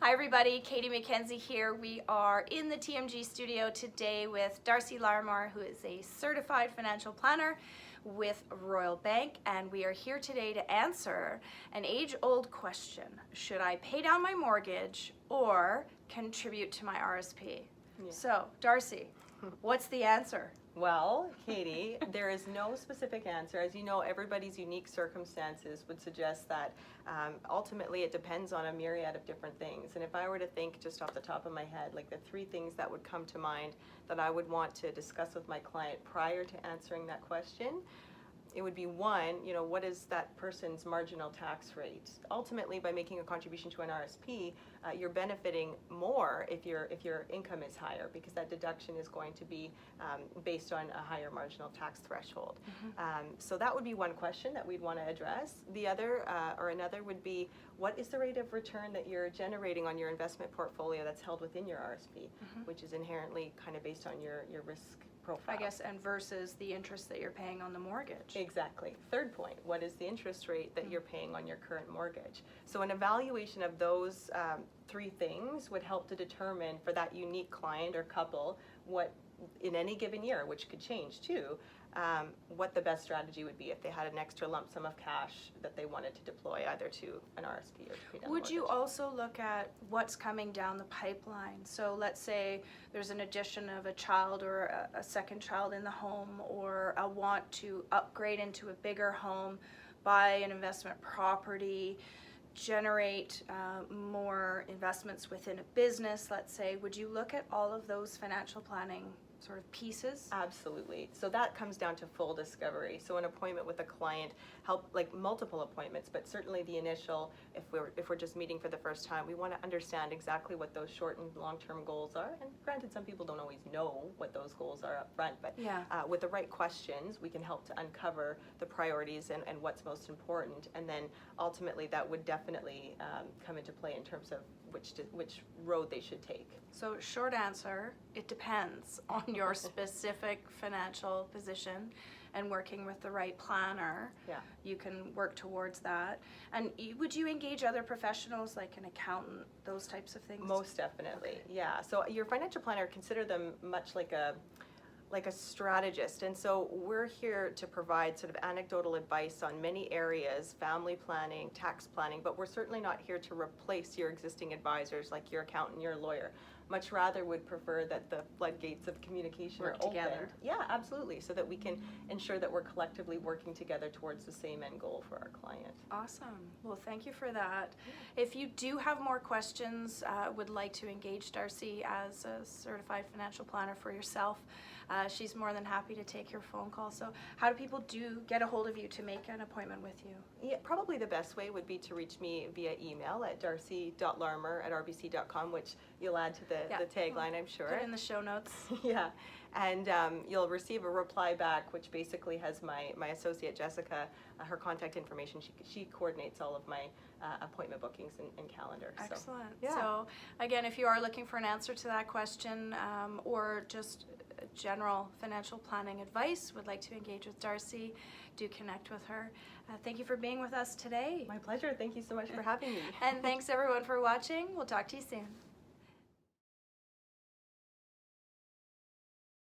Hi everybody, Katy Mackenzie here. We are in the TMG studio today with D'Arcy Larmour, who is a certified financial planner with Royal Bank, and we are here today to answer an age-old question. Should I pay down my mortgage or contribute to my RRSP? Yeah. So, D'Arcy, what's the answer? Well, Katy, there is no specific answer. As you know, everybody's unique circumstances would suggest that ultimately it depends on a myriad of different things. And if I were to think just off the top of my head, like the three things that would come to mind that I would want to discuss with my client prior to answering that question, it would be one, what is that person's marginal tax rate? Ultimately, by making a contribution to an RSP, you're benefiting more if your income is higher, because that deduction is going to be based on a higher marginal tax threshold. Mm-hmm. So that would be one question that we'd want to address. The other, another would be, what is the rate of return that you're generating on your investment portfolio that's held within your RSP, mm-hmm. which is inherently kind of based on your risk profile. I guess, and versus the interest that you're paying on the mortgage. Exactly. Third point, what is the interest rate that you're paying on your current mortgage? So an evaluation of those three things would help to determine for that unique client or couple what, in any given year, which could change too, what the best strategy would be if they had an extra lump sum of cash that they wanted to deploy either to an RSP or to pay down the mortgage. Would you also look at what's coming down the pipeline? So let's say there's an addition of a child or a second child in the home, or a want to upgrade into a bigger home, buy an investment property, generate more investments within a business, let's say. Would you look at all of those financial planning sort of pieces? Absolutely. So that comes down to full discovery. So an appointment with a client, like multiple appointments, but certainly the initial, if we're just meeting for the first time, we want to understand exactly what those short and long-term goals are. And granted, some people don't always know what those goals are up front, but yeah. With the right questions, we can help to uncover the priorities and what's most important. And then ultimately that would definitely come into play in terms of which road they should take. So short answer, it depends on your specific financial position, and working with the right planner, yeah, you can work towards that. And would you engage other professionals like an accountant, those types of things? Most definitely, yeah. So your financial planner, consider them much like a strategist, and so we're here to provide sort of anecdotal advice on many areas, family planning, tax planning, but we're certainly not here to replace your existing advisors like your accountant, your lawyer. Much rather would prefer that the floodgates of communication are opened. Yeah, absolutely, so that we can ensure that we're collectively working together towards the same end goal for our client. Awesome. Well, thank you for that. Yeah. If you do have more questions, would like to engage D'Arcy as a certified financial planner for yourself, she's more than happy to take your phone call. So how do people get a hold of you to make an appointment with you? Yeah, probably the best way would be to reach me via email at darcy.larmour@rbc.com, which you'll add to the tagline, I'm sure. Put it in the show notes. Yeah, and you'll receive a reply back, which basically has my associate Jessica, her contact information. She coordinates all of my appointment bookings and calendar. Excellent. So, yeah. So again, if you are looking for an answer to that question, or just general financial planning advice, would like to engage with D'Arcy, do connect with her. Thank you for being with us today. My pleasure. Thank you so much for having me. And thanks everyone for watching. We'll talk to you soon.